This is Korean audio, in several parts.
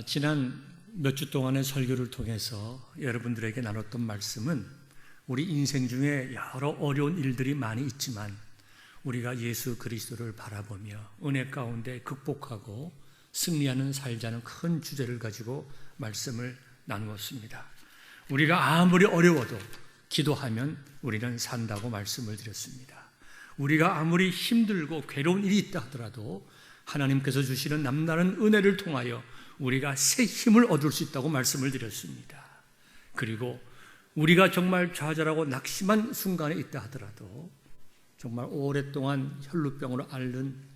지난 몇 주 동안의 설교를 통해서 여러분들에게 나눴던 말씀은 우리 인생 중에 여러 어려운 일들이 많이 있지만 우리가 예수 그리스도를 바라보며 은혜 가운데 극복하고 승리하는 살자는 큰 주제를 가지고 말씀을 나누었습니다. 우리가 아무리 어려워도 기도하면 우리는 산다고 말씀을 드렸습니다. 우리가 아무리 힘들고 괴로운 일이 있다 하더라도 하나님께서 주시는 남다른 은혜를 통하여 우리가 새 힘을 얻을 수 있다고 말씀을 드렸습니다. 그리고 우리가 정말 좌절하고 낙심한 순간에 있다 하더라도 정말 오랫동안 혈루병으로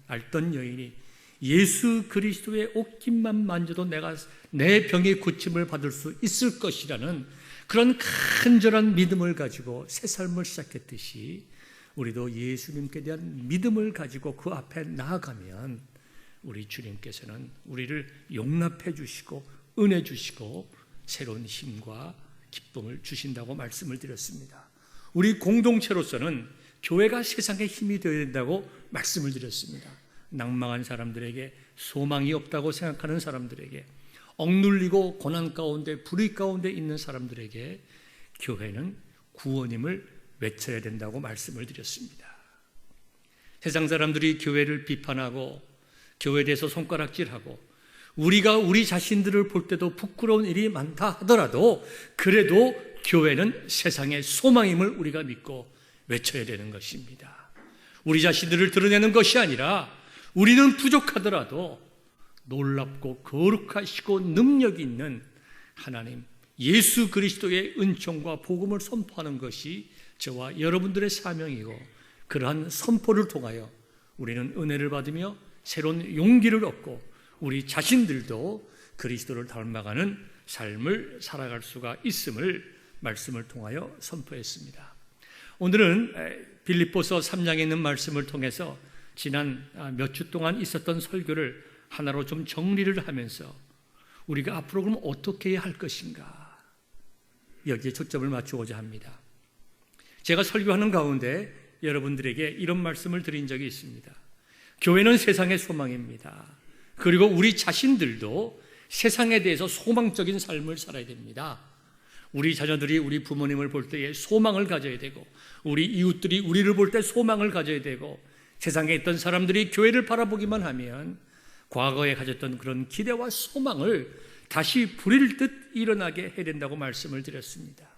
앓던 여인이 예수 그리스도의 옷깃만 만져도 내가 내 병의 고침을 받을 수 있을 것이라는 그런 간절한 믿음을 가지고 새 삶을 시작했듯이 우리도 예수님께 대한 믿음을 가지고 그 앞에 나아가면 우리 주님께서는 우리를 용납해 주시고 은혜 주시고 새로운 힘과 기쁨을 주신다고 말씀을 드렸습니다. 우리 공동체로서는 교회가 세상의 힘이 되어야 된다고 말씀을 드렸습니다. 낭망한 사람들에게, 소망이 없다고 생각하는 사람들에게, 억눌리고 고난 가운데 불의 가운데 있는 사람들에게 교회는 구원임을 외쳐야 된다고 말씀을 드렸습니다. 세상 사람들이 교회를 비판하고 교회에 대해서 손가락질하고 우리가 우리 자신들을 볼 때도 부끄러운 일이 많다 하더라도 그래도 교회는 세상의 소망임을 우리가 믿고 외쳐야 되는 것입니다. 우리 자신들을 드러내는 것이 아니라 우리는 부족하더라도 놀랍고 거룩하시고 능력이 있는 하나님 예수 그리스도의 은총과 복음을 선포하는 것이 저와 여러분들의 사명이고 그러한 선포를 통하여 우리는 은혜를 받으며 새로운 용기를 얻고 우리 자신들도 그리스도를 닮아가는 삶을 살아갈 수가 있음을 말씀을 통하여 선포했습니다. 오늘은 빌립보서 3장에 있는 말씀을 통해서 지난 몇 주 동안 있었던 설교를 하나로 좀 정리를 하면서 우리가 앞으로 그럼 어떻게 해야 할 것인가 여기에 초점을 맞추고자 합니다. 제가 설교하는 가운데 여러분들에게 이런 말씀을 드린 적이 있습니다. 교회는 세상의 소망입니다. 그리고 우리 자신들도 세상에 대해서 소망적인 삶을 살아야 됩니다. 우리 자녀들이 우리 부모님을 볼 때에 소망을 가져야 되고 우리 이웃들이 우리를 볼 때 소망을 가져야 되고 세상에 있던 사람들이 교회를 바라보기만 하면 과거에 가졌던 그런 기대와 소망을 다시 불일 듯 일어나게 해야 된다고 말씀을 드렸습니다.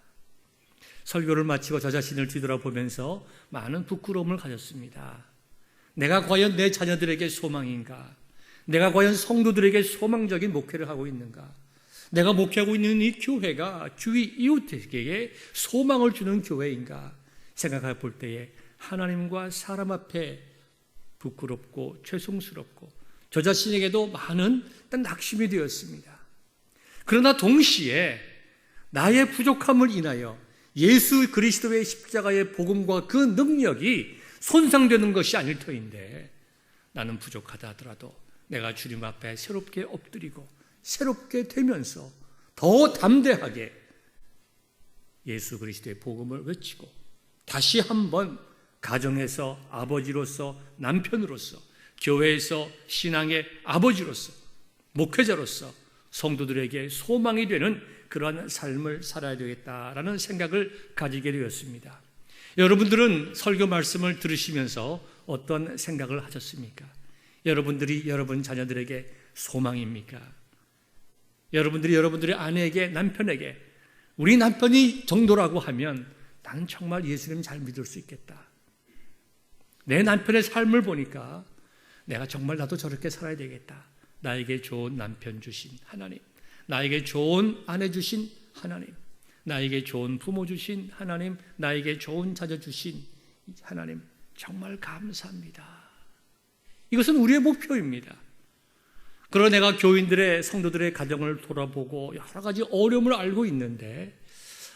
설교를 마치고 저 자신을 뒤돌아보면서 많은 부끄러움을 가졌습니다. 내가 과연 내 자녀들에게 소망인가? 내가 과연 성도들에게 소망적인 목회를 하고 있는가? 내가 목회하고 있는 이 교회가 주위 이웃에게 소망을 주는 교회인가? 생각해 볼 때에 하나님과 사람 앞에 부끄럽고 죄송스럽고 저 자신에게도 많은 낙심이 되었습니다. 그러나 동시에 나의 부족함을 인하여 예수 그리스도의 십자가의 복음과 그 능력이 손상되는 것이 아닐 터인데 나는 부족하다 하더라도 내가 주님 앞에 새롭게 엎드리고 새롭게 되면서 더 담대하게 예수 그리스도의 복음을 외치고 다시 한번 가정에서 아버지로서 남편으로서 교회에서 신앙의 아버지로서 목회자로서 성도들에게 소망이 되는 그러한 삶을 살아야 되겠다라는 생각을 가지게 되었습니다. 여러분들은 설교 말씀을 들으시면서 어떤 생각을 하셨습니까? 여러분들이 여러분 자녀들에게 소망입니까? 여러분들이 여러분들의 아내에게 남편에게 우리 남편이 정도라고 하면 나는 정말 예수님 잘 믿을 수 있겠다. 내 남편의 삶을 보니까 내가 정말 나도 저렇게 살아야 되겠다. 나에게 좋은 남편 주신 하나님, 나에게 좋은 아내 주신 하나님, 나에게 좋은 부모 주신 하나님, 나에게 좋은 자녀 주신 하나님 정말 감사합니다. 이것은 우리의 목표입니다. 그러나 내가 교인들의 성도들의 가정을 돌아보고 여러 가지 어려움을 알고 있는데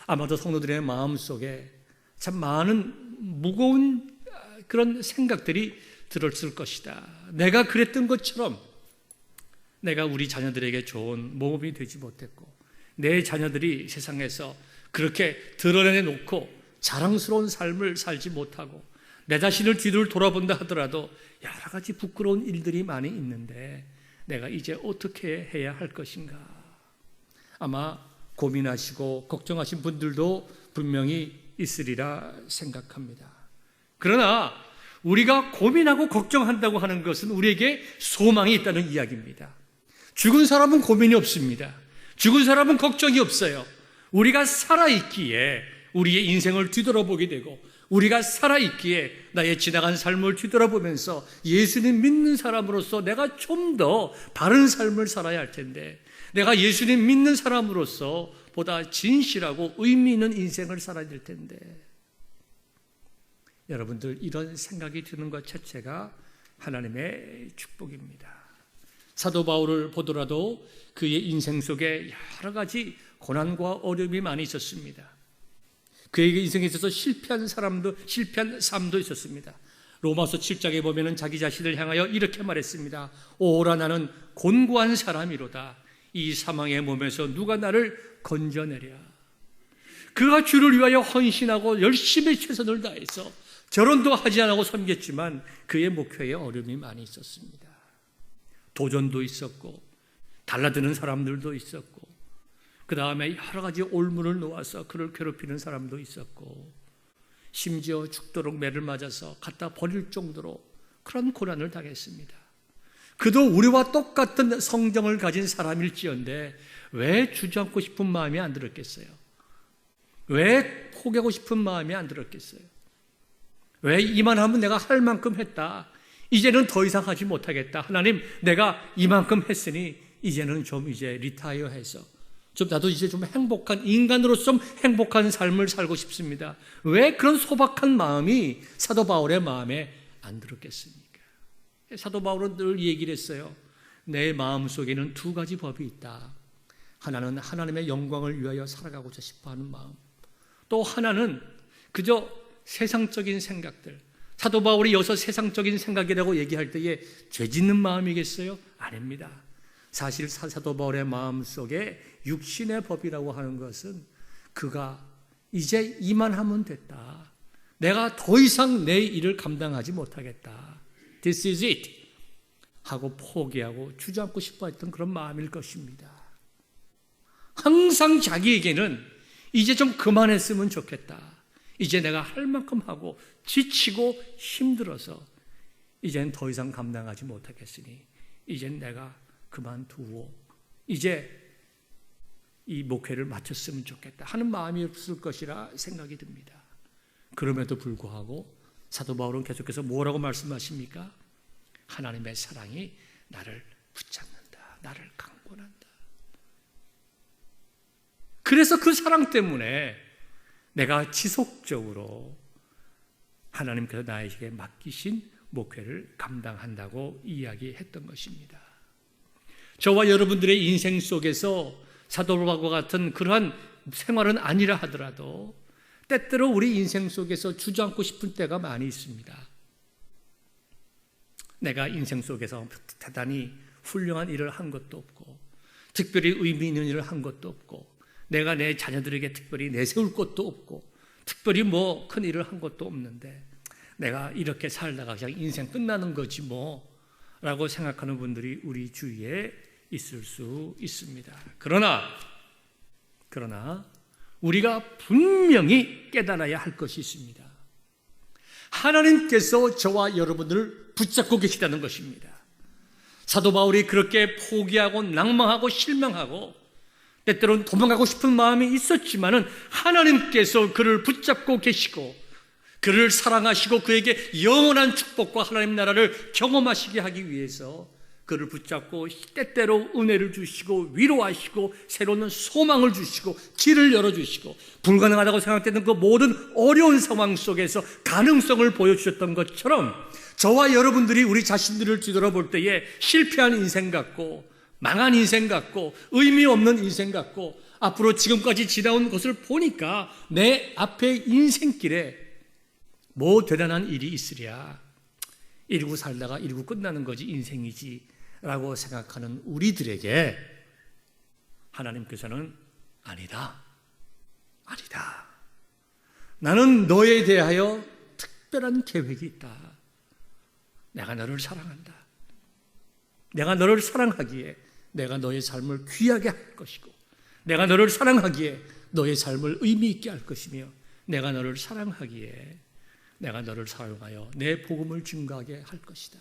아마도 성도들의 마음속에 참 많은 무거운 그런 생각들이 들었을 것이다. 내가 그랬던 것처럼 내가 우리 자녀들에게 좋은 모범이 되지 못했고 내 자녀들이 세상에서 그렇게 드러내놓고 자랑스러운 삶을 살지 못하고 내 자신을 뒤를 돌아본다 하더라도 여러 가지 부끄러운 일들이 많이 있는데 내가 이제 어떻게 해야 할 것인가? 아마 고민하시고 걱정하신 분들도 분명히 있으리라 생각합니다. 그러나 우리가 고민하고 걱정한다고 하는 것은 우리에게 소망이 있다는 이야기입니다. 죽은 사람은 고민이 없습니다. 죽은 사람은 걱정이 없어요. 우리가 살아있기에 우리의 인생을 뒤돌아보게 되고, 우리가 살아있기에 나의 지나간 삶을 뒤돌아보면서 예수님 믿는 사람으로서 내가 좀 더 바른 삶을 살아야 할 텐데, 내가 예수님 믿는 사람으로서 보다 진실하고 의미 있는 인생을 살아야 될 텐데, 여러분들 이런 생각이 드는 것 자체가 하나님의 축복입니다. 사도 바울을 보더라도 그의 인생 속에 여러 가지 고난과 어려움이 많이 있었습니다. 그의 인생에 있어서 실패한 삶도 있었습니다. 로마서 7장에 보면은 자기 자신을 향하여 이렇게 말했습니다. 오라 나는 곤고한 사람이로다. 이 사망의 몸에서 누가 나를 건져내랴. 그가 주를 위하여 헌신하고 열심히 최선을 다해서 결혼도 하지 않고 섬겼지만 그의 목표에 어려움이 많이 있었습니다. 도전도 있었고 달라드는 사람들도 있었고, 그 다음에 여러 가지 올무를 놓아서 그를 괴롭히는 사람도 있었고, 심지어 죽도록 매를 맞아서 갖다 버릴 정도로 그런 고난을 당했습니다. 그도 우리와 똑같은 성정을 가진 사람일지언데 왜 주저앉고 싶은 마음이 안 들었겠어요? 왜 포기하고 싶은 마음이 안 들었겠어요? 왜 이만하면 내가 할 만큼 했다, 이제는 더 이상 하지 못하겠다, 하나님 내가 이만큼 했으니 이제는 좀 이제 리타이어해서 좀 나도 이제 좀 행복한 인간으로서 좀 행복한 삶을 살고 싶습니다. 왜 그런 소박한 마음이 사도 바울의 마음에 안 들었겠습니까? 사도 바울은 늘 얘기를 했어요. 내 마음속에는 두 가지 법이 있다. 하나는 하나님의 영광을 위하여 살아가고자 싶어하는 마음, 또 하나는 그저 세상적인 생각들. 사도 바울이 여기서 세상적인 생각이라고 얘기할 때에 죄 짓는 마음이겠어요? 아닙니다. 사실 사도 바울의 마음속에 육신의 법이라고 하는 것은 그가 이제 이만하면 됐다, 내가 더 이상 내 일을 감당하지 못하겠다, This is it 하고 포기하고 주저앉고 싶어 했던 그런 마음일 것입니다. 항상 자기에게는 이제 좀 그만했으면 좋겠다, 이제 내가 할 만큼 하고 지치고 힘들어서 이젠 더 이상 감당하지 못하겠으니 이젠 내가 그만두고 이제 이 목회를 마쳤으면 좋겠다 하는 마음이 없을 것이라 생각이 듭니다. 그럼에도 불구하고 사도 바울은 계속해서 뭐라고 말씀하십니까? 하나님의 사랑이 나를 붙잡는다, 나를 강권한다. 그래서 그 사랑 때문에 내가 지속적으로 하나님께서 나에게 맡기신 목회를 감당한다고 이야기했던 것입니다. 저와 여러분들의 인생 속에서 사도 바울과 같은 그러한 생활은 아니라 하더라도 때때로 우리 인생 속에서 주저앉고 싶은 때가 많이 있습니다. 내가 인생 속에서 대단히 훌륭한 일을 한 것도 없고, 특별히 의미 있는 일을 한 것도 없고, 내가 내 자녀들에게 특별히 내세울 것도 없고, 특별히 뭐 큰 일을 한 것도 없는데 내가 이렇게 살다가 그냥 인생 끝나는 거지 뭐 라고 생각하는 분들이 우리 주위에 있을 수 있습니다. 그러나 우리가 분명히 깨달아야 할 것이 있습니다. 하나님께서 저와 여러분들을 붙잡고 계시다는 것입니다. 사도 바울이 그렇게 포기하고 낭망하고 실망하고 때때로는 도망가고 싶은 마음이 있었지만은 하나님께서 그를 붙잡고 계시고 그를 사랑하시고 그에게 영원한 축복과 하나님 나라를 경험하시게 하기 위해서 그를 붙잡고 때때로 은혜를 주시고 위로하시고 새로운 소망을 주시고 길을 열어주시고 불가능하다고 생각되는 그 모든 어려운 상황 속에서 가능성을 보여주셨던 것처럼 저와 여러분들이 우리 자신들을 뒤돌아볼 때에 실패한 인생 같고 망한 인생 같고 의미 없는 인생 같고 앞으로 지금까지 지나온 것을 보니까 내 앞에 인생길에 뭐 대단한 일이 있으랴, 이러고 살다가 이러고 끝나는 거지 인생이지 라고 생각하는 우리들에게 하나님께서는 아니다, 나는 너에 대하여 특별한 계획이 있다. 내가 너를 사랑한다. 내가 너를 사랑하기에 내가 너의 삶을 귀하게 할 것이고, 내가 너를 사랑하기에 너의 삶을 의미 있게 할 것이며, 내가 너를 사랑하기에 내가 너를 사용하여 내 복음을 증거하게 할 것이다.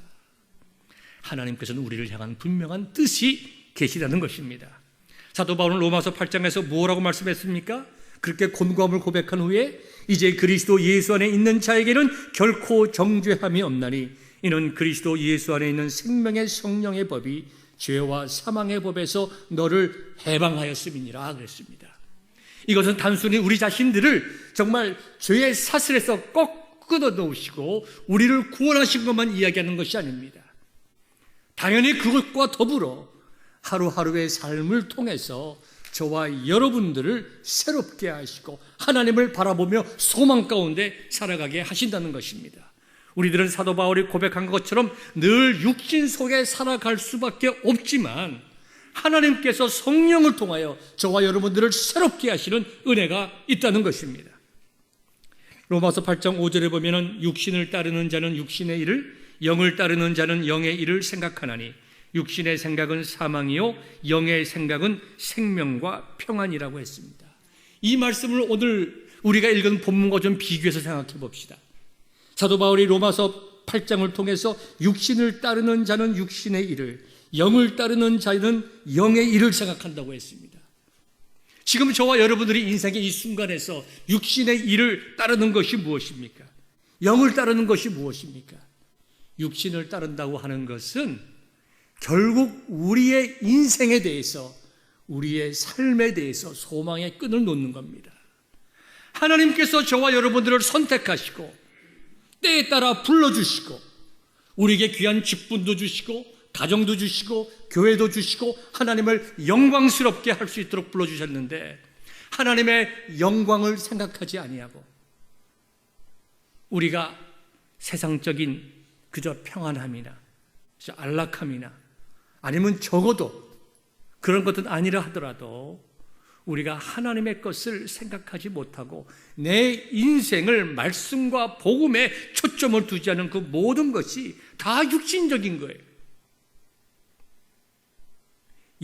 하나님께서는 우리를 향한 분명한 뜻이 계시다는 것입니다. 사도 바울은 로마서 8장에서 뭐라고 말씀했습니까? 그렇게 곤고함을 고백한 후에 이제 그리스도 예수 안에 있는 자에게는 결코 정죄함이 없나니 이는 그리스도 예수 안에 있는 생명의 성령의 법이 죄와 사망의 법에서 너를 해방하였음이니라 그랬습니다. 이것은 단순히 우리 자신들을 정말 죄의 사슬에서 꼭 끊어 놓으시고 우리를 구원하신 것만 이야기하는 것이 아닙니다. 당연히 그것과 더불어 하루하루의 삶을 통해서 저와 여러분들을 새롭게 하시고 하나님을 바라보며 소망 가운데 살아가게 하신다는 것입니다. 우리들은 사도 바울이 고백한 것처럼 늘 육신 속에 살아갈 수밖에 없지만 하나님께서 성령을 통하여 저와 여러분들을 새롭게 하시는 은혜가 있다는 것입니다. 로마서 8장 5절에 보면은 육신을 따르는 자는 육신의 일을, 영을 따르는 자는 영의 일을 생각하나니 육신의 생각은 사망이요 영의 생각은 생명과 평안이라고 했습니다. 이 말씀을 오늘 우리가 읽은 본문과 좀 비교해서 생각해 봅시다. 사도 바울이 로마서 8장을 통해서 육신을 따르는 자는 육신의 일을, 영을 따르는 자는 영의 일을 생각한다고 했습니다. 지금 저와 여러분들이 인생의 이 순간에서 육신의 일을 따르는 것이 무엇입니까? 영을 따르는 것이 무엇입니까? 육신을 따른다고 하는 것은 결국 우리의 인생에 대해서, 우리의 삶에 대해서 소망의 끈을 놓는 겁니다. 하나님께서 저와 여러분들을 선택하시고 때에 따라 불러주시고 우리에게 귀한 직분도 주시고 가정도 주시고 교회도 주시고 하나님을 영광스럽게 할 수 있도록 불러주셨는데 하나님의 영광을 생각하지 아니하고 우리가 세상적인 그저 평안함이나 안락함이나 아니면 적어도 그런 것은 아니라 하더라도 우리가 하나님의 것을 생각하지 못하고 내 인생을 말씀과 복음에 초점을 두지 않은 그 모든 것이 다 육신적인 거예요.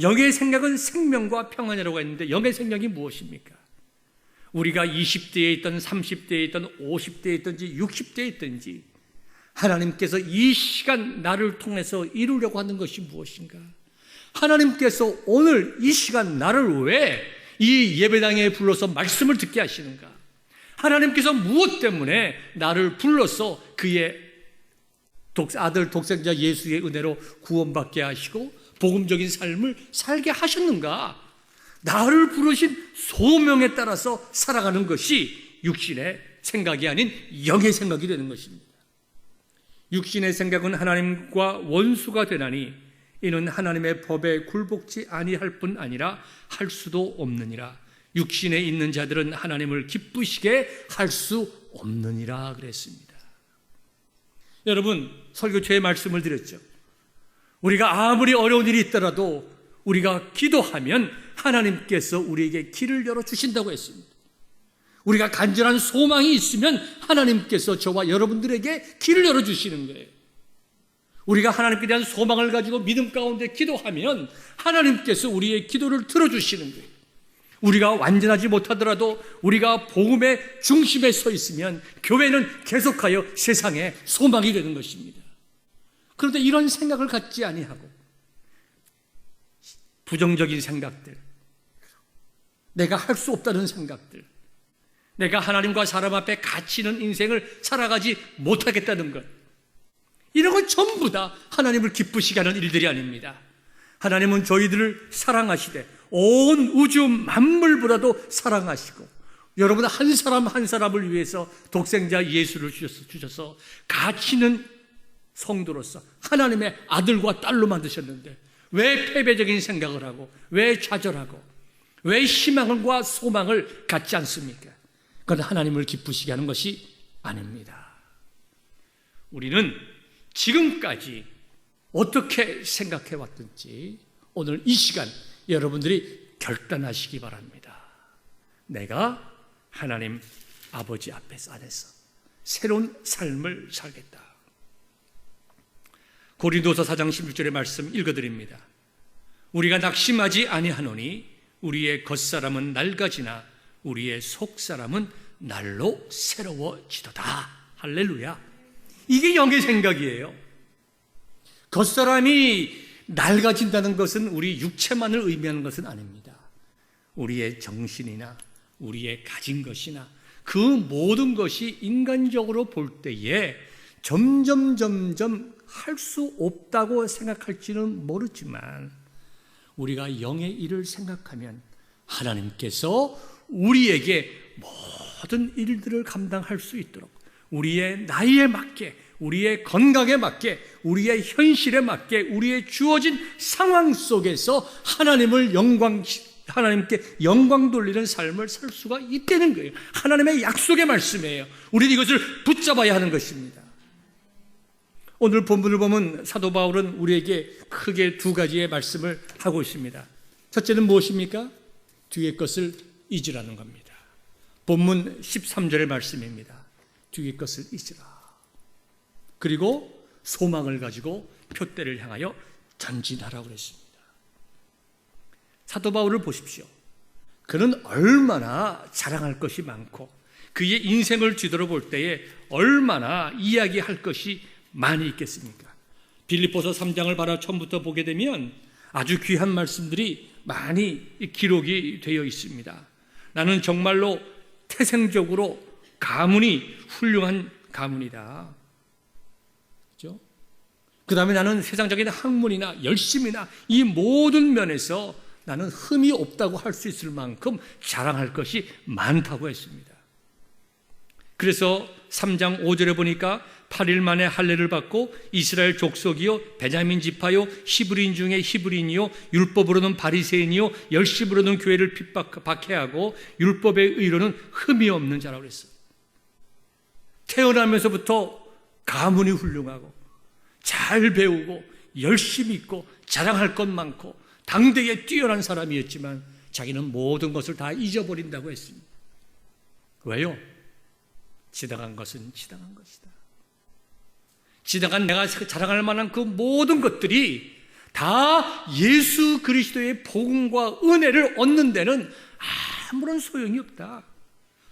영의 생각은 생명과 평안이라고 했는데 영의 생각이 무엇입니까? 우리가 20대에 있든 30대에 있든 50대에 있든지 60대에 있든지 하나님께서 이 시간 나를 통해서 이루려고 하는 것이 무엇인가? 하나님께서 오늘 이 시간 나를 왜 이 예배당에 불러서 말씀을 듣게 하시는가? 하나님께서 무엇 때문에 나를 불러서 그의 아들 독생자 예수의 은혜로 구원받게 하시고 복음적인 삶을 살게 하셨는가? 나를 부르신 소명에 따라서 살아가는 것이 육신의 생각이 아닌 영의 생각이 되는 것입니다. 육신의 생각은 하나님과 원수가 되나니 이는 하나님의 법에 굴복지 아니할 뿐 아니라 할 수도 없느니라. 육신에 있는 자들은 하나님을 기쁘시게 할 수 없느니라 그랬습니다. 여러분, 설교처의 말씀을 드렸죠. 우리가 아무리 어려운 일이 있더라도 우리가 기도하면 하나님께서 우리에게 길을 열어주신다고 했습니다. 우리가 간절한 소망이 있으면 하나님께서 저와 여러분들에게 길을 열어주시는 거예요. 우리가 하나님께 대한 소망을 가지고 믿음 가운데 기도하면 하나님께서 우리의 기도를 들어주시는 거예요. 우리가 완전하지 못하더라도 우리가 복음의 중심에 서 있으면 교회는 계속하여 세상에 소망이 되는 것입니다. 그런데 이런 생각을 갖지 아니하고 부정적인 생각들, 내가 할 수 없다는 생각들, 내가 하나님과 사람 앞에 가치 있는 인생을 살아가지 못하겠다는 것, 이런 건 전부 다 하나님을 기쁘시게 하는 일들이 아닙니다. 하나님은 저희들을 사랑하시되 온 우주 만물보다도 사랑하시고 여러분 한 사람 한 사람을 위해서 독생자 예수를 주셔서 가치 있는 성도로서 하나님의 아들과 딸로 만드셨는데 왜 패배적인 생각을 하고 왜 좌절하고 왜 희망과 소망을 갖지 않습니까? 그건 하나님을 기쁘시게 하는 것이 아닙니다. 우리는 지금까지 어떻게 생각해 왔든지 오늘 이 시간 여러분들이 결단하시기 바랍니다. 내가 하나님 아버지 안에서 새로운 삶을 살겠다. 고린도서 4장 16절의 말씀 읽어드립니다. 우리가 낙심하지 아니하노니 우리의 겉사람은 낡아지나 우리의 속사람은 날로 새로워지도다. 할렐루야. 이게 영의 생각이에요. 겉사람이 낡아진다는 것은 우리 육체만을 의미하는 것은 아닙니다. 우리의 정신이나 우리의 가진 것이나 그 모든 것이 인간적으로 볼 때에 점점 할 수 없다고 생각할지는 모르지만 우리가 영의 일을 생각하면 하나님께서 우리에게 모든 일들을 감당할 수 있도록 우리의 나이에 맞게, 우리의 건강에 맞게, 우리의 현실에 맞게, 우리의 주어진 상황 속에서 하나님께 영광 돌리는 삶을 살 수가 있다는 거예요. 하나님의 약속의 말씀이에요. 우리는 이것을 붙잡아야 하는 것입니다. 오늘 본문을 보면 사도 바울은 우리에게 크게 두 가지의 말씀을 하고 있습니다. 첫째는 무엇입니까? 뒤의 것을 잊으라는 겁니다. 본문 13절의 말씀입니다. 뒤의 것을 잊으라. 그리고 소망을 가지고 표대를 향하여 전진하라고 그랬습니다. 사도 바울을 보십시오. 그는 얼마나 자랑할 것이 많고 그의 인생을 뒤돌아볼 때에 얼마나 이야기할 것이 많이 있겠습니까? 빌립보서 3장을 바로 처음부터 보게 되면 아주 귀한 말씀들이 많이 기록이 되어 있습니다. 나는 정말로 태생적으로 가문이 훌륭한 가문이다. 그렇죠? 그 다음에 나는 세상적인 학문이나 열심이나 이 모든 면에서 나는 흠이 없다고 할 수 있을 만큼 자랑할 것이 많다고 했습니다. 그래서 3장 5절에 보니까 8일 만에 할례를 받고 이스라엘 족속이요 베냐민 지파요 히브리인 중에 히브리인이요 율법으로는 바리새인이요 열심으로는 교회를 박해하고 율법의 의로는 흠이 없는 자라고 그랬어요. 태어나면서부터 가문이 훌륭하고 잘 배우고 열심히 있고 자랑할 것 많고 당대에 뛰어난 사람이었지만 자기는 모든 것을 다 잊어버린다고 했습니다. 왜요? 지나간 것은 지나간 것이다. 지나간 내가 자랑할 만한 그 모든 것들이 다 예수 그리스도의 복음과 은혜를 얻는 데는 아무런 소용이 없다.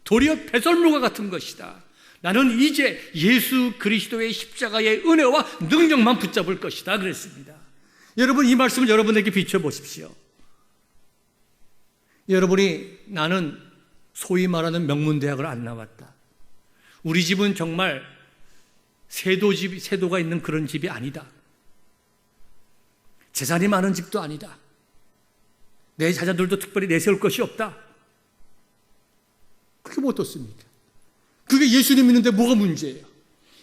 도리어 배설물과 같은 것이다. 나는 이제 예수 그리스도의 십자가의 은혜와 능력만 붙잡을 것이다 그랬습니다. 여러분, 이 말씀을 여러분에게 비춰보십시오. 여러분이 나는 소위 말하는 명문대학을 안 나왔다. 우리 집은 정말 세도가 있는 그런 집이 아니다. 재산이 많은 집도 아니다. 내 자녀들도 특별히 내세울 것이 없다. 그게 뭐 어떻습니까? 그게 예수님 믿는데 뭐가 문제예요?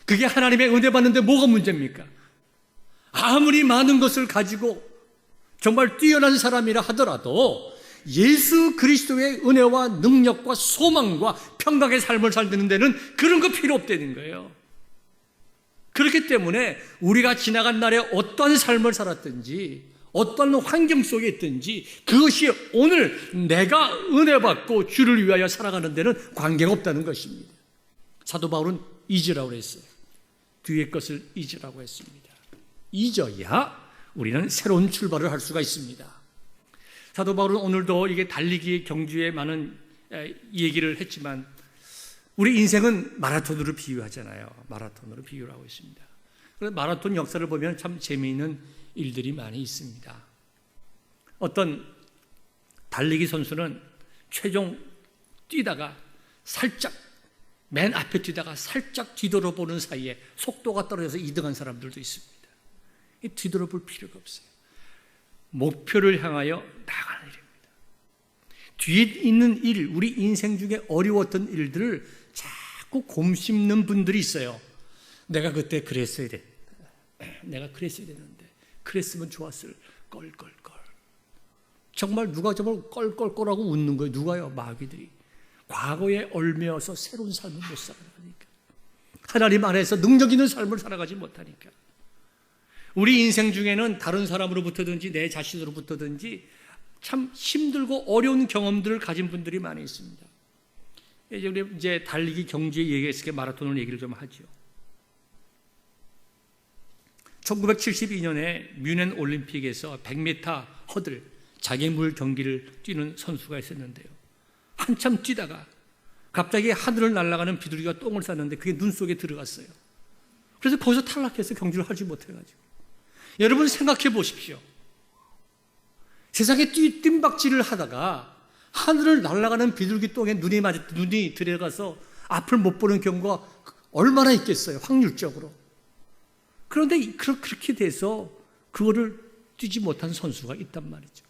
그게 하나님의 은혜 받는데 뭐가 문제입니까? 아무리 많은 것을 가지고 정말 뛰어난 사람이라 하더라도 예수 그리스도의 은혜와 능력과 소망과 평강의 삶을 살는 데는 그런 거 필요 없다는 거예요. 그렇기 때문에 우리가 지나간 날에 어떤 삶을 살았든지 어떤 환경 속에 있든지 그것이 오늘 내가 은혜 받고 주를 위하여 살아가는 데는 관계가 없다는 것입니다. 사도 바울은 잊으라고 했어요. 뒤의 것을 잊으라고 했습니다. 잊어야 우리는 새로운 출발을 할 수가 있습니다. 사도 바울은 오늘도 이게 달리기 경주에 많은 얘기를 했지만 우리 인생은 마라톤으로 비유하잖아요. 마라톤으로 비유를 하고 있습니다. 그래서 마라톤 역사를 보면 참 재미있는 일들이 많이 있습니다. 어떤 달리기 선수는 최종 뛰다가 살짝 맨 앞에 뛰다가 살짝 뒤돌아보는 사이에 속도가 떨어져서 2등한 사람들도 있습니다. 뒤돌아볼 필요가 없어요. 목표를 향하여 나가는 일입니다. 뒤에 있는 일, 우리 인생 중에 어려웠던 일들을 자꾸 곰씹는 분들이 있어요. 내가 그때 그랬어야 됐다. 내가 그랬어야 됐는데 그랬으면 좋았을 껄껄껄. 정말 누가 정말 껄껄껄하고 웃는 거예요. 누가요? 마귀들이. 과거에 얽매여서 새로운 삶을 못 살아가니까. 하나님 안에서 능력 있는 삶을 살아가지 못하니까. 우리 인생 중에는 다른 사람으로부터든지 내 자신으로부터든지 참 힘들고 어려운 경험들을 가진 분들이 많이 있습니다. 이제 달리기 경주에 얘기했을 때 마라톤을 얘기를 좀 하죠. 1972년에 뮌헨 올림픽에서 100m 허들 장애물 경기를 뛰는 선수가 있었는데요. 한참 뛰다가 갑자기 하늘을 날아가는 비둘기가 똥을 쌌는데 그게 눈 속에 들어갔어요. 그래서 거기서 탈락해서 경주를 하지 못해가지고. 여러분 생각해 보십시오. 세상에 뜀박질을 하다가 하늘을 날아가는 비둘기 똥에 눈이 들어가서 앞을 못 보는 경우가 얼마나 있겠어요, 확률적으로. 그런데 그렇게 돼서 그거를 뛰지 못한 선수가 있단 말이죠.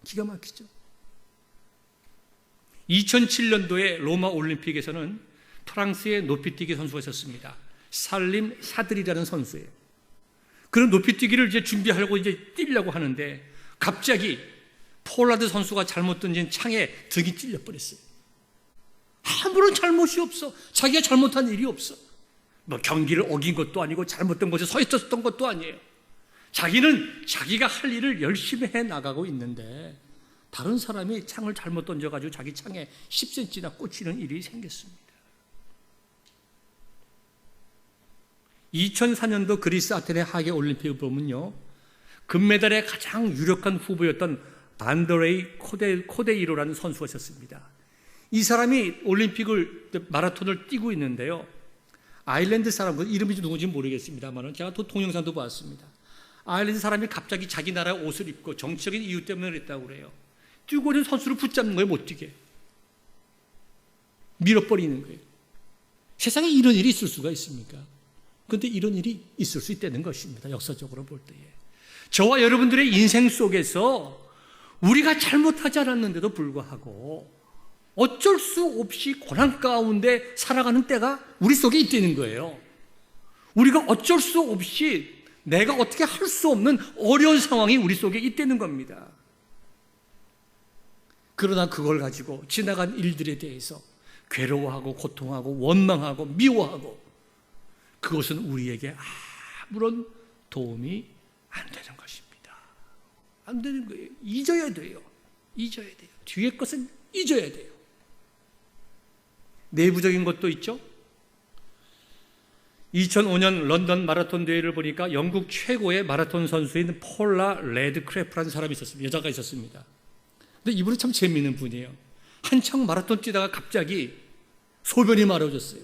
기가 막히죠. 2007년도에 로마 올림픽에서는 프랑스의 높이뛰기 선수가 있었습니다. 살림 샤들이라는 선수예요. 그런 높이뛰기를 이제 준비하려고 이제 뛰려고 하는데 갑자기 폴라드 선수가 잘못 던진 창에 등이 찔려 버렸어요. 아무런 잘못이 없어. 자기가 잘못한 일이 없어. 뭐 경기를 어긴 것도 아니고 잘못된 곳에 서 있었던 것도 아니에요. 자기는 자기가 할 일을 열심히 해 나가고 있는데 다른 사람이 창을 잘못 던져가지고 자기 창에 10cm나 꽂히는 일이 생겼습니다. 2004년도 그리스 아테네 하계 올림픽을 보면요, 금메달의 가장 유력한 후보였던 반더레이 코데이로라는 선수가 있었습니다. 이 사람이 올림픽을 마라톤을 뛰고 있는데요, 아일랜드 사람, 이름이 누군지 모르겠습니다만 제가 또 동영상도 봤습니다. 아일랜드 사람이 갑자기 자기 나라의 옷을 입고 정치적인 이유 때문에 그랬다고 그래요. 뛰고 있는 선수를 붙잡는 거예요, 못 뛰게. 밀어버리는 거예요. 세상에 이런 일이 있을 수가 있습니까? 그런데 이런 일이 있을 수 있다는 것입니다, 역사적으로 볼 때에. 저와 여러분들의 인생 속에서 우리가 잘못하지 않았는데도 불구하고 어쩔 수 없이 고난 가운데 살아가는 때가 우리 속에 있다는 거예요. 우리가 어쩔 수 없이 내가 어떻게 할 수 없는 어려운 상황이 우리 속에 있다는 겁니다. 그러나 그걸 가지고 지나간 일들에 대해서 괴로워하고 고통하고 원망하고 미워하고 그것은 우리에게 아무런 도움이 안 되는 것입니다. 안 되는 거예요. 잊어야 돼요. 잊어야 돼요. 뒤의 것은 잊어야 돼요. 내부적인 것도 있죠. 2005년 런던 마라톤 대회를 보니까 영국 최고의 마라톤 선수인 폴라 레드크래프라는 사람이 있었습니다. 여자가 있었습니다. 근데 이분이 참 재미있는 분이에요. 한창 마라톤 뛰다가 갑자기 소변이 마려워졌어요.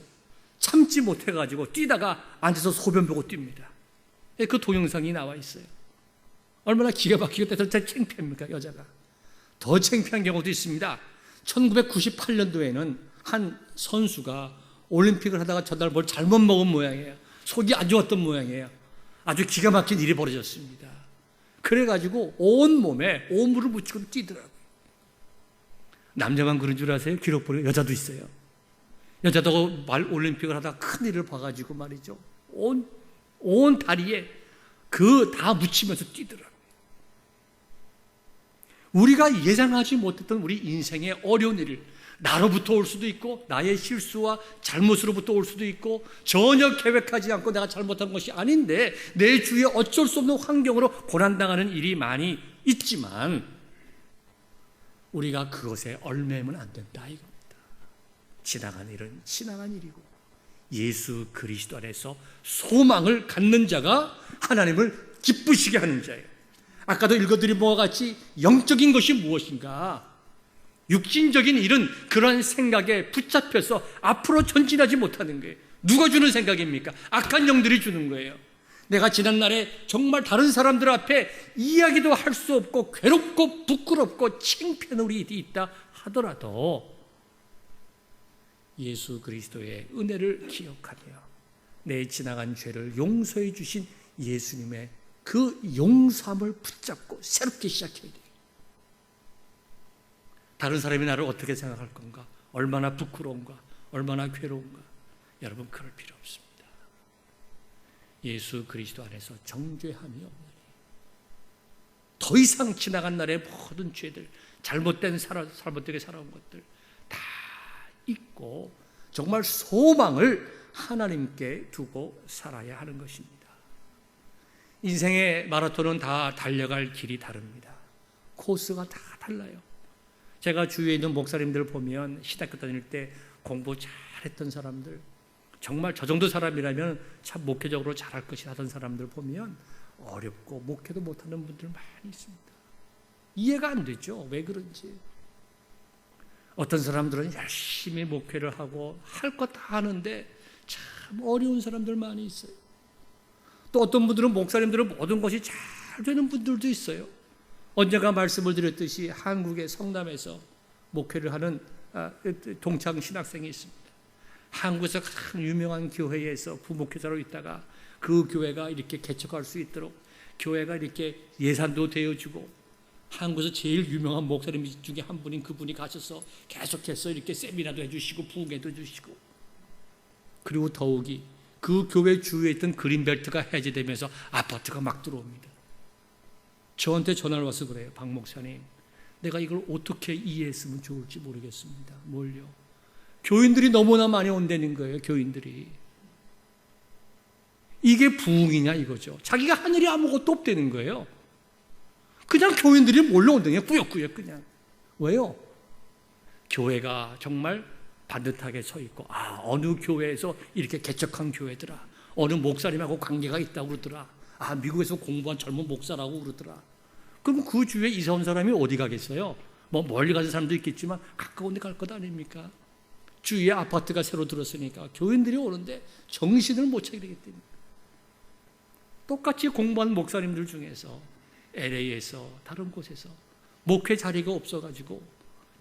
참지 못해가지고 뛰다가 앉아서 소변 보고 뜁니다. 그 동영상이 나와 있어요. 얼마나 기가 막히고 때서 창피합니까, 여자가. 더 창피한 경우도 있습니다. 1998년도에는 한 선수가 올림픽을 하다가 전날 뭘 잘못 먹은 모양이에요. 속이 안 좋았던 모양이에요. 아주 기가 막힌 일이 벌어졌습니다. 그래가지고 온 몸에 오물을 묻히고 뛰더라고요. 남자만 그런 줄 아세요? 기록 보면 여자도 있어요. 여자도 올림픽을 하다가 큰 일을 봐가지고 말이죠, 온 다리에 그 다 묻히면서 뛰더라고요. 우리가 예상하지 못했던 우리 인생의 어려운 일을 나로부터 올 수도 있고 나의 실수와 잘못으로부터 올 수도 있고 전혀 계획하지 않고 내가 잘못한 것이 아닌데 내 주위에 어쩔 수 없는 환경으로 고난당하는 일이 많이 있지만 우리가 그것에 얽매이면 안 된다 이겁니다. 지나간 일은 지나간 일이고 예수 그리스도 안에서 소망을 갖는 자가 하나님을 기쁘시게 하는 자예요. 아까도 읽어드린 바와 같이 영적인 것이 무엇인가? 육신적인 일은 그런 생각에 붙잡혀서 앞으로 전진하지 못하는 거예요. 누가 주는 생각입니까? 악한 영들이 주는 거예요. 내가 지난날에 정말 다른 사람들 앞에 이야기도 할 수 없고 괴롭고 부끄럽고 창피한 일이 있다 하더라도 예수 그리스도의 은혜를 기억하며 내 지나간 죄를 용서해 주신 예수님의 그 용서함을 붙잡고 새롭게 시작해야 돼요. 다른 사람이 나를 어떻게 생각할 건가? 얼마나 부끄러운가? 얼마나 괴로운가? 여러분 그럴 필요 없습니다. 예수 그리스도 안에서 정죄함이 없나니 더 이상 지나간 날의 모든 죄들, 잘못되게 살아온 것들 다 잊고 정말 소망을 하나님께 두고 살아야 하는 것입니다. 인생의 마라톤은 다 달려갈 길이 다릅니다. 코스가 다 달라요. 제가 주위에 있는 목사님들 보면 신학교 다닐 때 공부 잘했던 사람들, 정말 저 정도 사람이라면 참 목회적으로 잘할 것이 하던 사람들 보면 어렵고 목회도 못하는 분들 많이 있습니다. 이해가 안 되죠. 왜 그런지. 어떤 사람들은 열심히 목회를 하고 할 것 다 하는데 참 어려운 사람들 많이 있어요. 또 어떤 분들은 목사님들은 모든 것이 잘 되는 분들도 있어요. 언젠가 말씀을 드렸듯이 한국의 성남에서 목회를 하는 동창 신학생이 있습니다. 한국에서 가장 유명한 교회에서 부목회자로 있다가 그 교회가 이렇게 개척할 수 있도록 교회가 이렇게 예산도 되어주고 한국에서 제일 유명한 목사님 중에 한 분인 그분이 가셔서 계속해서 이렇게 세미나도 해주시고 부흥회도 해주시고, 그리고 더욱이 그 교회 주위에 있던 그린벨트가 해제되면서 아파트가 막 들어옵니다. 저한테 전화를 와서 그래요. 박 목사님, 내가 이걸 어떻게 이해했으면 좋을지 모르겠습니다. 뭘요? 교인들이 너무나 많이 온다는 거예요. 교인들이. 이게 부흥이냐 이거죠. 자기가 한 일이 아무것도 없다는 거예요. 그냥 교인들이 몰려온다는 거예요. 꾸역꾸역 그냥. 왜요? 교회가 정말 반듯하게 서 있고, 어느 교회에서 이렇게 개척한 교회더라, 어느 목사님하고 관계가 있다고 그러더라, 미국에서 공부한 젊은 목사라고 그러더라. 그럼 그 주위에 이사 온 사람이 어디 가겠어요? 뭐 멀리 가는 사람도 있겠지만 가까운 데 갈 것 아닙니까? 주위에 아파트가 새로 들었으니까 교인들이 오는데 정신을 못 차리게 되는. 똑같이 공부한 목사님들 중에서 LA에서 다른 곳에서 목회 자리가 없어가지고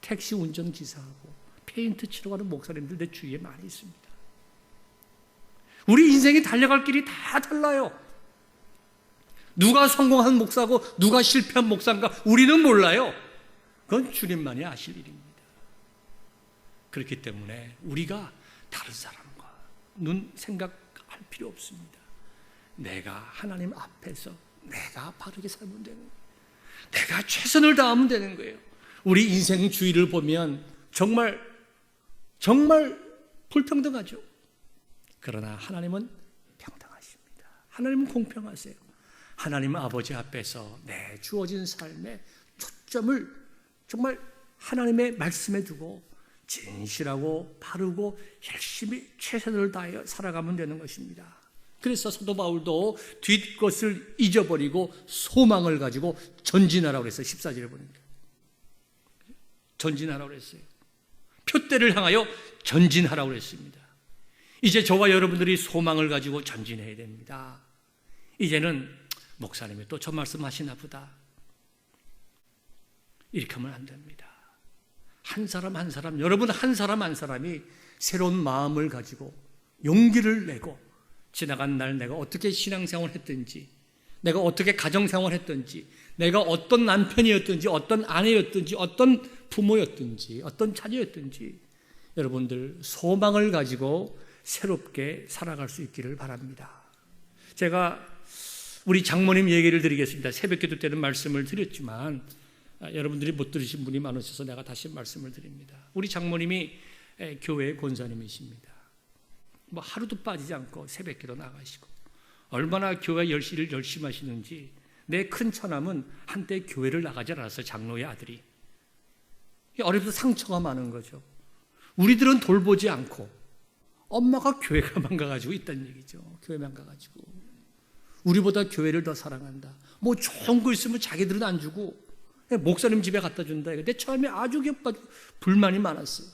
택시 운전기사하고 페인트 치러 가는 목사님들 내 주위에 많이 있습니다. 우리 인생이 달려갈 길이 다 달라요. 누가 성공한 목사고 누가 실패한 목사인가 우리는 몰라요. 그건 주님만이 아실 일입니다. 그렇기 때문에 우리가 다른 사람과 생각할 필요 없습니다. 내가 하나님 앞에서 내가 바르게 살면 되는 거예요. 내가 최선을 다하면 되는 거예요. 우리 인생 주위를 보면 정말 불평등하죠. 그러나 하나님은 평등하십니다. 하나님은 공평하세요. 하나님 아버지 앞에서 내 주어진 삶의 초점을 정말 하나님의 말씀에 두고 진실하고 바르고 열심히 최선을 다하여 살아가면 되는 것입니다. 그래서 사도 바울도 뒷것을 잊어버리고 소망을 가지고 전진하라고 그랬어요. 14절에 보니까 전진하라고 그랬어요. 표대를 향하여 전진하라고 그랬습니다. 이제 저와 여러분들이 소망을 가지고 전진해야 됩니다. 이제는 목사님이 또 저 말씀하시나 보다, 이렇게 하면 안 됩니다. 한 사람 한 사람, 여러분 한 사람 한 사람이 새로운 마음을 가지고 용기를 내고 지나간 날 내가 어떻게 신앙생활을 했든지, 내가 어떻게 가정생활을 했든지, 내가 어떤 남편이었든지 어떤 아내였든지 어떤 부모였든지 어떤 자녀였든지 여러분들 소망을 가지고 새롭게 살아갈 수 있기를 바랍니다. 제가 우리 장모님 얘기를 드리겠습니다. 새벽기도 때는 말씀을 드렸지만 여러분들이 못 들으신 분이 많으셔서 내가 다시 말씀을 드립니다. 우리 장모님이 교회의 권사님이십니다. 뭐 하루도 빠지지 않고 새벽기도 나가시고 얼마나 교회 일을 열심히 하시는지. 내 큰 처남은 한때 교회를 나가지 않았어요. 장로의 아들이. 어려서 상처가 많은 거죠. 우리들은 돌보지 않고 엄마가 교회만 가가지고 있다는 얘기죠. 교회만 가가지고 우리보다 교회를 더 사랑한다. 뭐 좋은 거 있으면 자기들은 안 주고 목사님 집에 갖다 준다. 내 처음에 아주 불만이 많았어요.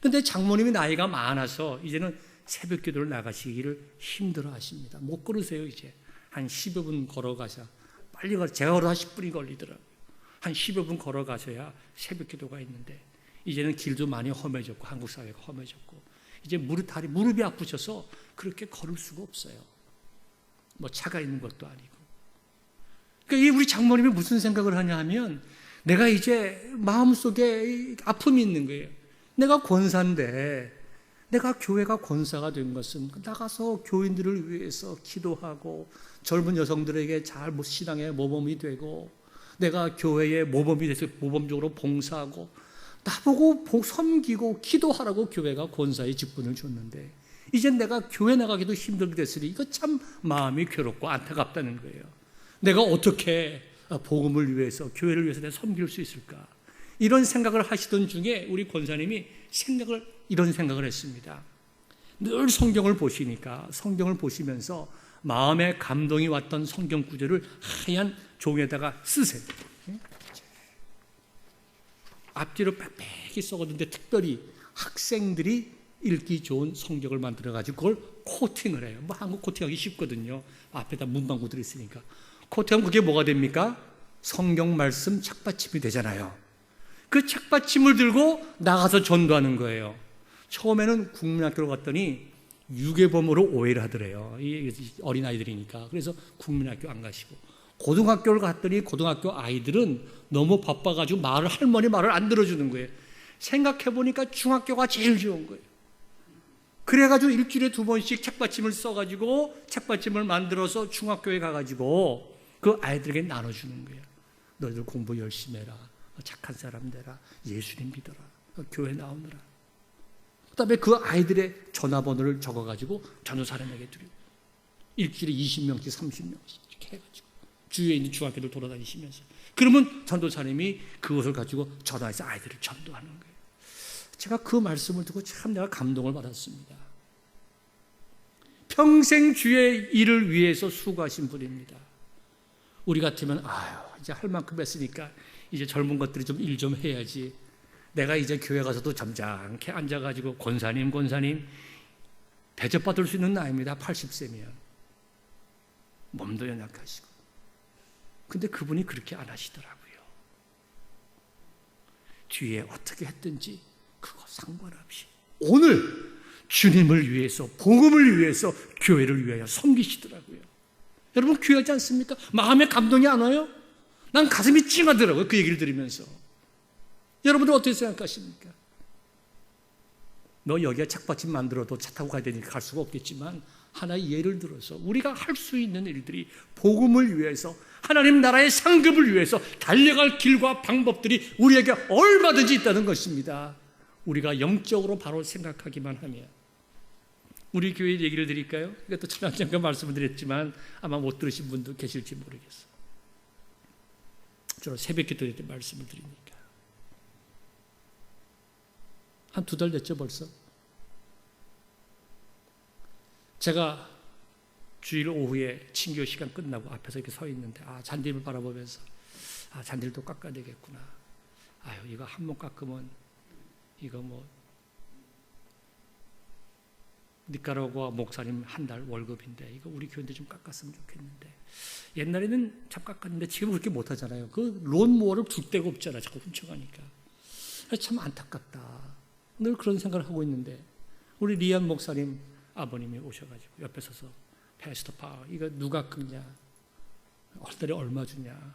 근데 장모님이 나이가 많아서 이제는 새벽 기도를 나가시기를 힘들어 하십니다. 못 걸으세요. 이제 한 10여 분 걸어가서 빨리 제가 걸어서 10분이 걸리더라고요. 한 10여 분 걸어가셔야 새벽 기도가 있는데 이제는 길도 많이 험해졌고 한국 사회가 험해졌고 이제 무릎이 아프셔서 그렇게 걸을 수가 없어요. 뭐 차가 있는 것도 아니고. 그러니까 우리 장모님이 무슨 생각을 하냐 하면 내가 이제 마음속에 아픔이 있는 거예요. 내가 권사인데 내가 교회가 권사가 된 것은 나가서 교인들을 위해서 기도하고 젊은 여성들에게 잘 신앙의 모범이 되고 내가 교회의 모범이 돼서 모범적으로 봉사하고 나보고 섬기고 기도하라고 교회가 권사의 직분을 줬는데 이젠 내가 교회 나가기도 힘들게 됐으니 이거 참 마음이 괴롭고 안타깝다는 거예요. 내가 어떻게 복음을 위해서 교회를 위해서 내가 섬길 수 있을까? 이런 생각을 하시던 중에 우리 권사님이 이런 생각을 했습니다. 늘 성경을 보시니까 성경을 보시면서 마음에 감동이 왔던 성경 구절을 하얀 종에다가 쓰세요. 앞뒤로 빽빽히 써거든요. 특별히 학생들이 읽기 좋은 성경을 만들어가지고 그걸 코팅을 해요. 뭐 한국 코팅하기 쉽거든요. 앞에다 문방구들이 있으니까. 코팅하면 그게 뭐가 됩니까? 성경 말씀 책받침이 되잖아요. 그 책받침을 들고 나가서 전도하는 거예요. 처음에는 국민학교로 갔더니 유괴범으로 오해를 하더래요. 어린아이들이니까. 그래서 국민학교 안 가시고. 고등학교를 갔더니 고등학교 아이들은 너무 바빠가지고 할머니 말을 안 들어주는 거예요. 생각해보니까 중학교가 제일 좋은 거예요. 그래가지고 일주일에 2번씩 책받침을 써가지고 책받침을 만들어서 중학교에 가가지고 그 아이들에게 나눠주는 거예요. 너희들 공부 열심히 해라. 착한 사람 되라. 예수님 믿어라. 교회 나오느라. 그 다음에 그 아이들의 전화번호를 적어가지고 전도사람에게 드리고 일주일에 20명씩 30명씩 이렇게 해가지고 주위에 있는 중학교들 돌아다니시면서 그러면 전도사님이 그것을 가지고 전화해서 아이들을 전도하는 거예요. 제가 그 말씀을 듣고 참 내가 감동을 받았습니다. 평생 주의 일을 위해서 수고하신 분입니다. 우리 같으면 이제 할 만큼 했으니까 이제 젊은 것들이 좀 일 좀 해야지. 내가 이제 교회 가서도 점잖게 앉아가지고 권사님 대접받을 수 있는 나이입니다. 80세면. 몸도 연약하시고. 근데 그분이 그렇게 안 하시더라고요. 뒤에 어떻게 했든지 그거 상관없이 오늘 주님을 위해서, 복음을 위해서, 교회를 위하여 섬기시더라고요. 여러분 귀하지 않습니까? 마음에 감동이 안 와요? 난 가슴이 찡하더라고요. 그 얘기를 들으면서. 여러분들 어떻게 생각하십니까? 너 여기에 책받침 만들어도 차 타고 가야 되니까 갈 수가 없겠지만 하나의 예를 들어서 우리가 할 수 있는 일들이 복음을 위해서 하나님 나라의 상급을 위해서 달려갈 길과 방법들이 우리에게 얼마든지 있다는 것입니다. 우리가 영적으로 바로 생각하기만 하면. 우리 교회 얘기를 드릴까요? 이것도 잠깐 말씀을 드렸지만 아마 못 들으신 분도 계실지 모르겠어요. 주로 새벽 기도 때 말씀을 드리니까. 한 2달 됐죠 벌써. 제가 주일 오후에 친교 시간 끝나고 앞에서 이렇게 서 있는데 잔디를 바라보면서 잔디를 깎아야 되겠구나. 이거 한 번 깎으면 이거 니카라구아 목사님 한 달 월급인데 이거 우리 교회인데 좀 깎았으면 좋겠는데. 옛날에는 참 깎았는데 지금은 그렇게 못하잖아요. 그 론모어를 둘 데가 없잖아. 자꾸 훔쳐가니까. 참 안타깝다. 늘 그런 생각을 하고 있는데 우리 리안 목사님 아버님이 오셔가지고 옆에 서서 패스터 파 이거 누가 깎냐, 한 달에 얼마 주냐.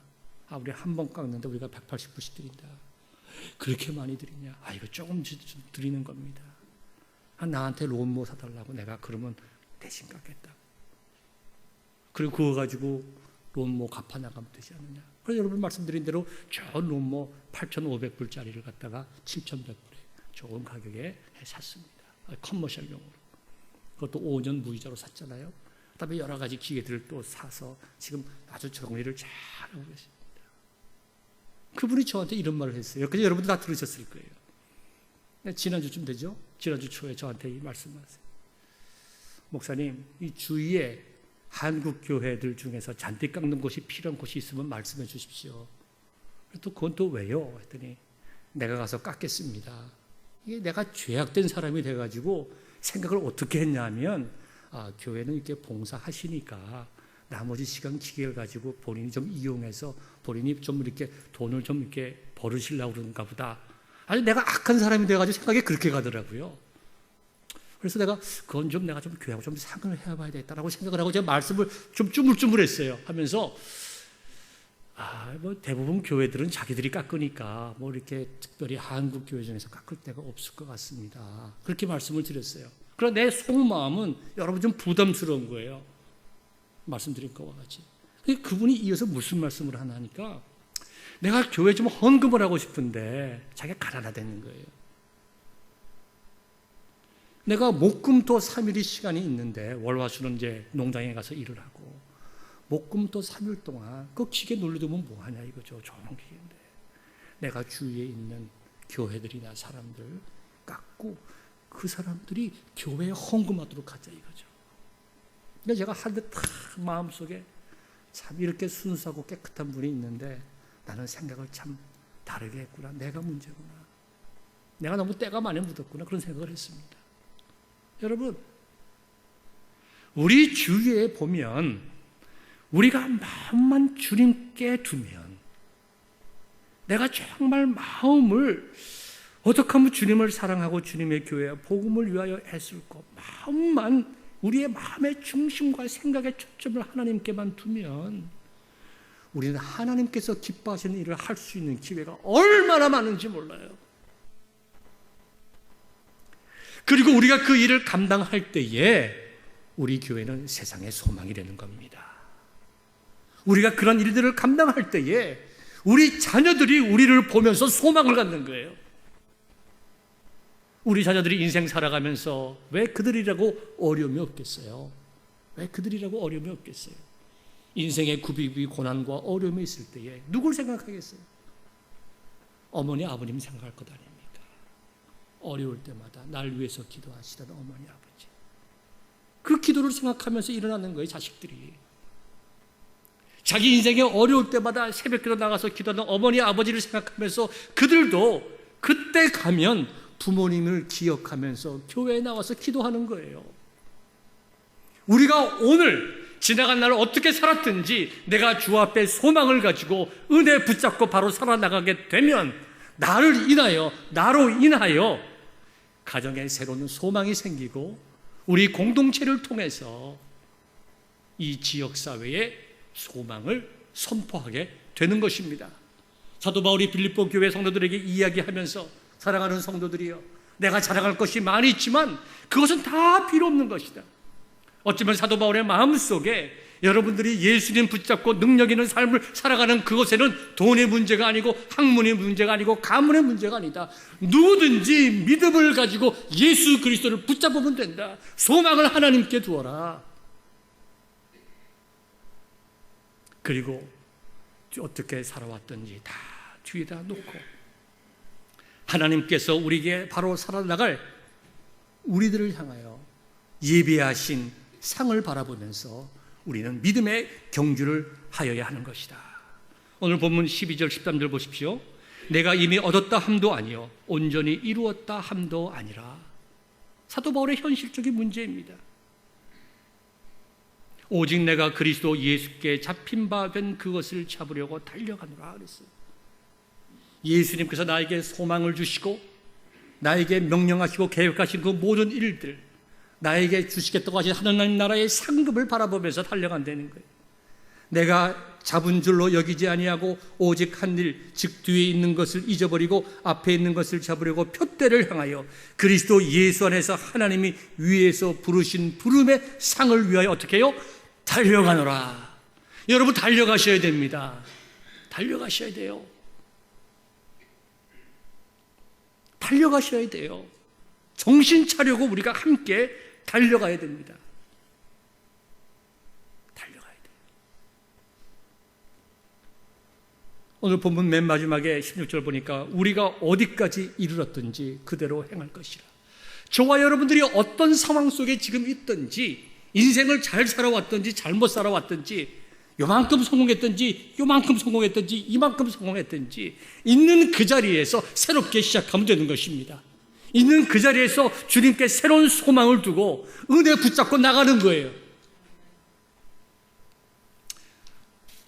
우리 한 번 깎는데 우리가 180불씩 드린다. 그렇게 많이 드리냐. 이거 조금 드리는 겁니다. 나한테 론모 사달라고 내가 그러면 대신 깎겠다. 그리고 그거 가지고 론모 갚아나가면 되지 않느냐. 그래서 여러분 말씀드린 대로 저 론모 8,500불짜리를 갖다가 7,100불에 좋은 가격에 샀습니다. 커머셜용으로. 그것도 5년 무이자로 샀잖아요. 그다음에 여러 가지 기계들을 또 사서 지금 아주 정리를 잘하고 계십니다. 그분이 저한테 이런 말을 했어요. 그래서 여러분도 다 들으셨을 거예요. 지난주쯤 되죠? 지난주 초에 저한테 이 말씀하세요. 목사님, 이 주위에 한국 교회들 중에서 잔디 깎는 곳이 필요한 곳이 있으면 말씀해 주십시오. 또 그건 또 왜요? 했더니 내가 가서 깎겠습니다. 이게 내가 죄악된 사람이 돼가지고 생각을 어떻게 했냐면 교회는 이렇게 봉사하시니까 나머지 시간 기계를 가지고 본인이 좀 이용해서 본인이 좀 이렇게 돈을 좀 이렇게 벌으시려고 그런가 보다. 아니 내가 악한 사람이 돼가지고 생각이 그렇게 가더라고요. 그래서 그건 좀 내가 좀 교회하고 좀 상을 해봐야 되겠다라고 생각을 하고 제가 말씀을 좀 쭈물쭈물했어요. 하면서 대부분 교회들은 자기들이 깎으니까 이렇게 특별히 한국 교회 중에서 깎을 데가 없을 것 같습니다. 그렇게 말씀을 드렸어요. 그러나 내 속마음은 여러분 좀 부담스러운 거예요. 말씀드린 것과 같이. 그분이 이어서 무슨 말씀을 하니까 내가 교회에 좀 헌금을 하고 싶은데 자기가 가난하다는 거예요. 내가 목금토 3일이 시간이 있는데 월화수는 이제 농장에 가서 일을 하고 목금토 3일 동안 그 기계 놀려두면 뭐하냐 이거죠. 좋은 기계인데 내가 주위에 있는 교회들이나 사람들 깎고 그 사람들이 교회에 헌금하도록 하자 이거죠. 그러니까 제가 할 때 딱 마음속에 참 이렇게 순수하고 깨끗한 분이 있는데 나는 생각을 참 다르게 했구나. 내가 문제구나. 내가 너무 때가 많이 묻었구나. 그런 생각을 했습니다. 여러분, 우리 주위에 보면 우리가 마음만 주님께 두면 내가 정말 마음을 어떻게 하면 주님을 사랑하고 주님의 교회 복음을 위하여 애쓸까 마음만 우리의 마음의 중심과 생각의 초점을 하나님께만 두면 우리는 하나님께서 기뻐하시는 일을 할 수 있는 기회가 얼마나 많은지 몰라요. 그리고 우리가 그 일을 감당할 때에 우리 교회는 세상의 소망이 되는 겁니다. 우리가 그런 일들을 감당할 때에 우리 자녀들이 우리를 보면서 소망을 갖는 거예요. 우리 자녀들이 인생 살아가면서 왜 그들이라고 어려움이 없겠어요? 왜 그들이라고 어려움이 없겠어요? 인생의 구비구비 고난과 어려움이 있을 때에 누굴 생각하겠어요? 어머니 아버님 생각할 것 아닙니까? 어려울 때마다 날 위해서 기도하시던 어머니 아버지, 그 기도를 생각하면서 일어나는 거예요. 자식들이 자기 인생에 어려울 때마다 새벽기도 나가서 기도하는 어머니 아버지를 생각하면서 그들도 그때 가면 부모님을 기억하면서 교회에 나와서 기도하는 거예요. 우리가 오늘 지나간 날을 어떻게 살았든지 내가 주 앞에 소망을 가지고 은혜 붙잡고 바로 살아나가게 되면 나로 인하여 가정에 새로운 소망이 생기고 우리 공동체를 통해서 이 지역사회에 소망을 선포하게 되는 것입니다. 사도 바울이 빌립보 교회 성도들에게 이야기하면서 사랑하는 성도들이여, 내가 자랑할 것이 많이 있지만 그것은 다 필요 없는 것이다. 어쩌면 사도 바울의 마음속에 여러분들이 예수님 붙잡고 능력 있는 삶을 살아가는 그것에는 돈의 문제가 아니고 학문의 문제가 아니고 가문의 문제가 아니다. 누구든지 믿음을 가지고 예수 그리스도를 붙잡으면 된다. 소망을 하나님께 두어라. 그리고 어떻게 살아왔던지 다 뒤에다 놓고 하나님께서 우리에게 바로 살아나갈 우리들을 향하여 예비하신 상을 바라보면서 우리는 믿음의 경주를 하여야 하는 것이다. 오늘 본문 12절 13절 보십시오. 내가 이미 얻었다 함도 아니요 온전히 이루었다 함도 아니라. 사도 바울의 현실적인 문제입니다. 오직 내가 그리스도 예수께 잡힌 바 된 그것을 잡으려고 달려가노라 그랬어요. 예수님께서 나에게 소망을 주시고 나에게 명령하시고 계획하신 그 모든 일들, 나에게 주시겠다고 하신 하나님 나라의 상급을 바라보면서 달려간다는 거예요. 내가 잡은 줄로 여기지 아니하고 오직 한 일, 즉 뒤에 있는 것을 잊어버리고 앞에 있는 것을 잡으려고 표대를 향하여 그리스도 예수 안에서 하나님이 위에서 부르신 부름의 상을 위하여 어떻게 해요? 달려가노라. 여러분 달려가셔야 됩니다. 달려가셔야 돼요. 달려가셔야 돼요. 정신 차리고 우리가 함께 달려가야 됩니다. 달려가야 돼요. 오늘 본문 맨 마지막에 16절 보니까 우리가 어디까지 이르렀든지 그대로 행할 것이라. 저와 여러분들이 어떤 상황 속에 지금 있든지, 인생을 잘 살아왔든지 잘못 살아왔든지, 요만큼 성공했든지 요만큼 성공했든지 이만큼 성공했든지 있는 그 자리에서 새롭게 시작하면 되는 것입니다. 있는 그 자리에서 주님께 새로운 소망을 두고 은혜 붙잡고 나가는 거예요.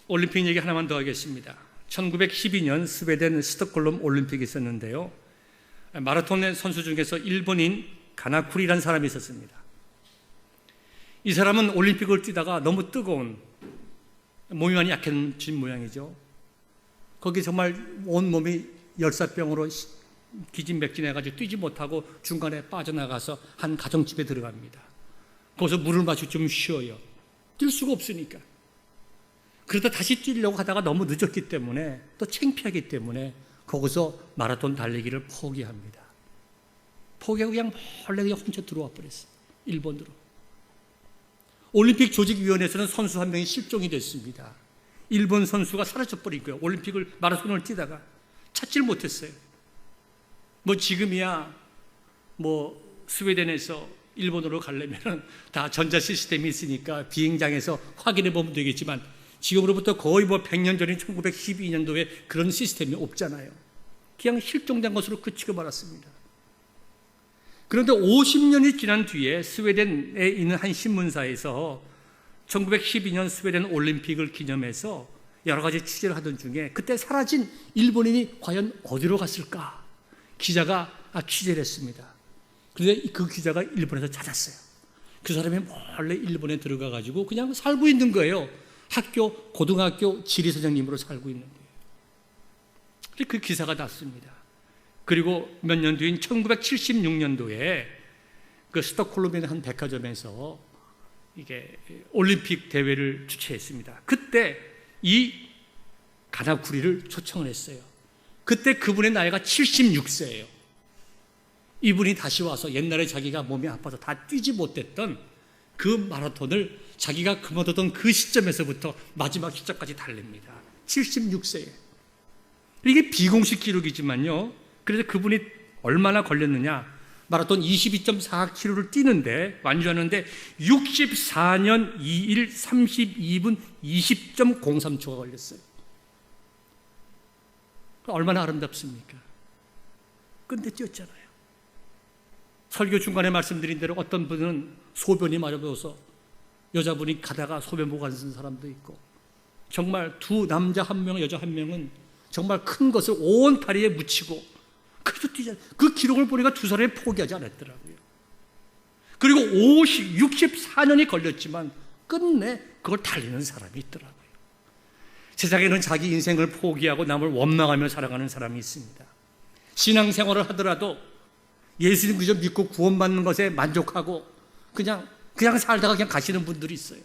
올림픽 얘기 하나만 더 하겠습니다. 1912년 스웨덴 스톡홀름 올림픽이 있었는데요, 마라톤 선수 중에서 일본인 가나쿠리라는 사람이 있었습니다. 이 사람은 올림픽을 뛰다가 너무 뜨거운, 몸이 많이 약해진 모양이죠. 거기 정말 온몸이 열사병으로 기진맥진해가지고 뛰지 못하고 중간에 빠져나가서 한 가정집에 들어갑니다. 거기서 물을 마시고 좀 쉬어요. 뛸 수가 없으니까. 그러다 다시 뛰려고 하다가 너무 늦었기 때문에, 또 창피하기 때문에 거기서 마라톤 달리기를 포기합니다. 포기하고 그냥 몰래 그냥 혼자 들어와 버렸어요. 일본으로. 올림픽 조직위원회에서는 선수 한 명이 실종이 됐습니다. 일본 선수가 사라져버린 거예요. 올림픽을, 마라톤을 뛰다가 찾지를 못했어요. 뭐 지금이야 뭐 스웨덴에서 일본으로 가려면 다 전자 시스템이 있으니까 비행장에서 확인해 보면 되겠지만 지금으로부터 거의 100년 전인 1912년도에 그런 시스템이 없잖아요. 그냥 실종된 것으로 그치고 말았습니다. 그런데 50년이 지난 뒤에 스웨덴에 있는 한 신문사에서 1912년 스웨덴 올림픽을 기념해서 여러 가지 취재를 하던 중에 그때 사라진 일본인이 과연 어디로 갔을까? 기자가 취재를 했습니다. 그런데 그 기자가 일본에서 찾았어요. 그 사람이 몰래 일본에 들어가 가지고 그냥 살고 있는 거예요. 고등학교 지리 선생님으로 살고 있는 거예요. 그 기사가 났습니다. 그리고 몇 년 뒤인 1976년도에 그 스톡홀름의 한 백화점에서 이게 올림픽 대회를 주최했습니다. 그때 이 가나쿠리를 초청을 했어요. 그때 그분의 나이가 76세예요. 이분이 다시 와서 옛날에 자기가 몸이 아파서 다 뛰지 못했던 그 마라톤을 자기가 그만두던 그 시점에서부터 마지막 시점까지 달립니다. 76세에. 이게 비공식 기록이지만요. 그래서 그분이 얼마나 걸렸느냐. 마라톤 22.4km를 뛰는데, 완주하는데 64년 2일 32분 20.03초가 걸렸어요. 얼마나 아름답습니까? 근데 뛰었잖아요. 설교 중간에 말씀드린 대로 어떤 분은 소변이 마려워서 여자분이 가다가 소변 보고 앉은 사람도 있고, 정말 두 남자 한 명, 여자 한 명은 정말 큰 것을 온 다리에 묻히고 그래도 뛰잖아요. 그 기록을 보니까 두 사람이 포기하지 않았더라고요. 그리고 64년이 걸렸지만 끝내 그걸 달리는 사람이 있더라고요. 세상에는 자기 인생을 포기하고 남을 원망하며 살아가는 사람이 있습니다. 신앙생활을 하더라도 예수님 그저 믿고 구원받는 것에 만족하고 그냥 살다가 그냥 가시는 분들이 있어요.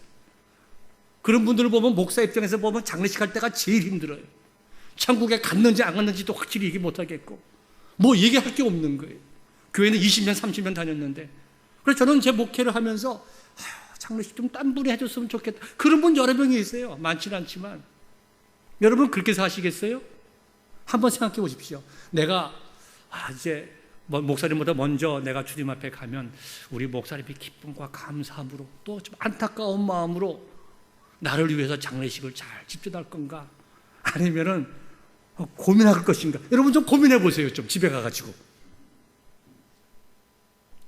그런 분들을 보면 목사 입장에서 보면 장례식 할 때가 제일 힘들어요. 천국에 갔는지 안 갔는지도 확실히 얘기 못하겠고 뭐 얘기할 게 없는 거예요. 교회는 20년 30년 다녔는데, 그래서 저는 제 목회를 하면서 장례식 좀 딴 분이 해줬으면 좋겠다. 그런 분 여러 명이 있어요. 많지는 않지만. 여러분 그렇게 사시겠어요? 한번 생각해 보십시오. 내가 이제 목사님보다 먼저 내가 주님 앞에 가면 우리 목사님이 기쁨과 감사함으로 또 좀 안타까운 마음으로 나를 위해서 장례식을 잘 집중할 건가? 아니면은 고민할 것인가? 여러분 좀 고민해 보세요. 좀 집에 가가지고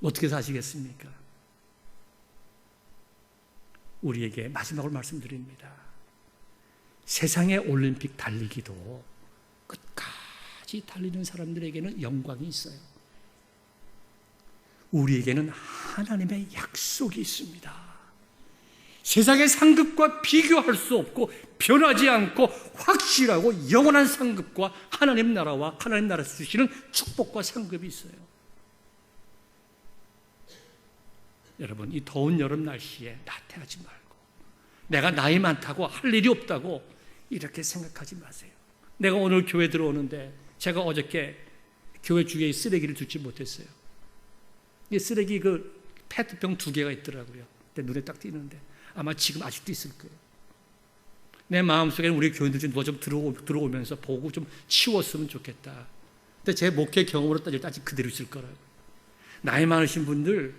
어떻게 사시겠습니까? 우리에게 마지막으로 말씀드립니다. 세상의 올림픽 달리기도 끝까지 달리는 사람들에게는 영광이 있어요. 우리에게는 하나님의 약속이 있습니다. 세상의 상급과 비교할 수 없고 변하지 않고 확실하고 영원한 상급과 하나님 나라와 하나님 나라에서 주시는 축복과 상급이 있어요. 여러분, 이 더운 여름 날씨에 나태하지 말고, 내가 나이 많다고 할 일이 없다고 이렇게 생각하지 마세요. 내가 오늘 교회 들어오는데 제가 어저께 교회 주위에 쓰레기를 두지 못했어요. 이 쓰레기 그 페트병 2개가 있더라고요. 내 눈에 딱 띄는데 아마 지금 아직도 있을 거예요. 내 마음속에는 우리 교인들 좀 누가 좀 들어오면서 보고 좀 치웠으면 좋겠다. 근데 제 목회 경험으로 따질 때 아직 그대로 있을 거라고요. 나이 많으신 분들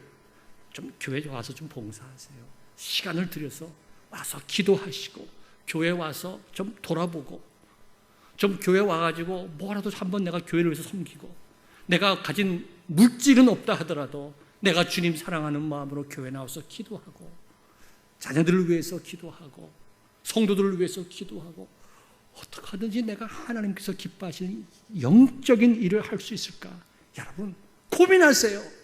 좀 교회에 와서 좀 봉사하세요. 시간을 들여서 와서 기도하시고, 교회 와서 좀 돌아보고, 좀 교회 와가지고 뭐라도 한번 내가 교회를 위해서 섬기고, 내가 가진 물질은 없다 하더라도 내가 주님 사랑하는 마음으로 교회 나와서 기도하고, 자녀들을 위해서 기도하고, 성도들을 위해서 기도하고, 어떻게 하든지 내가 하나님께서 기뻐하시는 영적인 일을 할 수 있을까? 여러분 고민하세요.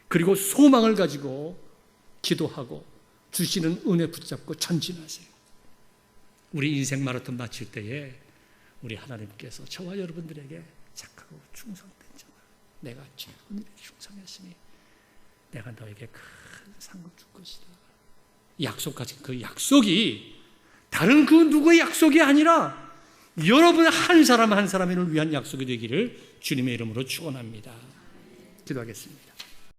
그리고 소망을 가지고 기도하고 주시는 은혜 붙잡고 전진하세요. 우리 인생 마라톤 마칠 때에 우리 하나님께서 저와 여러분들에게 착하고 충성된 자가, 내가 최고 일에 충성했으니 내가 너에게 큰 상을 줄 것이다. 약속하신 그 약속이 다른 그 누구의 약속이 아니라 여러분 한 사람 한 사람을 위한 약속이 되기를 주님의 이름으로 축원합니다. 기도하겠습니다.